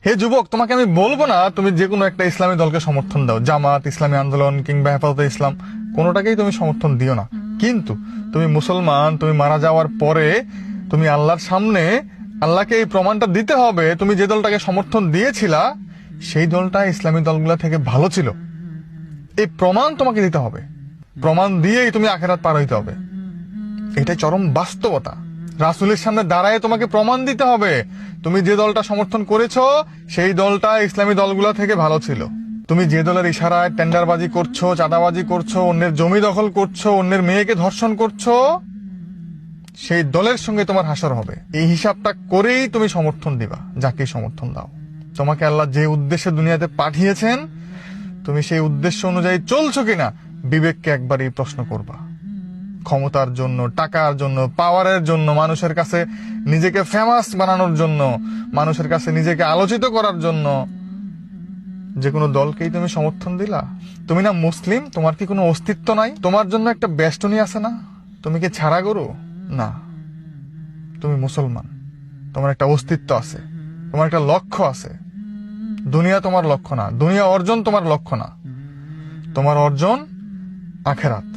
হে যুবক, তোমাকে আমি বলবো না তুমি যে কোনো একটা ইসলামী দলকে সমর্থন দাও, জামাত, ইসলামী আন্দোলন কিংবা হেফাজতে ইসলাম, কোনোটাকেই তুমি সমর্থন দিও না। কিন্তু তুমি মুসলমান, তুমি মারা যাওয়ার পরে তুমি আল্লাহর সামনে আল্লাহকে এই প্রমাণটা দিতে হবে তুমি যে দলটাকে সমর্থন দিয়েছিলা সেই দলটা ইসলামী দলগুলা থেকে ভালো ছিল। এই প্রমাণ তোমাকে দিতে হবে, প্রমাণ দিয়েই তুমি আখেরাত পার হইতে হবে। এটাই চরম বাস্তবতা। রাসূলের সামনে দাঁড়ায় তোমাকে প্রমাণ দিতে হবে তুমি যে দলটা সমর্থন করেছো সেই দলটা ইসলামী দলগুলা থেকে ভালো ছিল। তুমি যে দলের ইশারায় টেন্ডারবাজি করছো, চাঁদাবাজি করছো, অন্যের জমি দখল করছো, অন্যের মেয়েকে ধর্ষণ করছো, সেই দলের সঙ্গে তোমার হাসর হবে। এই হিসাবটা করেই তুমি সমর্থন দিবা, যাকে সমর্থন দাও। তোমাকে আল্লাহ যে উদ্দেশ্যে দুনিয়াতে পাঠিয়েছেন তুমি সেই উদ্দেশ্য অনুযায়ী চলছো কিনা বিবেককে একবারই প্রশ্ন করবা। ক্ষমতার জন্য, টাকার জন্য, পাওয়ারের জন্য, মানুষের কাছে নিজেকে ফেমাস বানানোর জন্য, মানুষের কাছে নিজেকে আলোচিত করার জন্য যে কোনো দলকেই তুমি সমর্থন দিলা? তুমি না মুসলিম? তোমার কি কোনো অস্তিত্ব নাই? তোমার জন্য একটা বেষ্টনী আছে না? তুমি কি ছাড়া গরু? না, তুমি মুসলমান। তোমার একটা অস্তিত্ব আছে, তোমার একটা লক্ষ্য আছে। দুনিয়া তোমার লক্ষ্য না, দুনিয়া অর্জন তোমার লক্ষ্য না। তোমার অর্জন আখেরাত।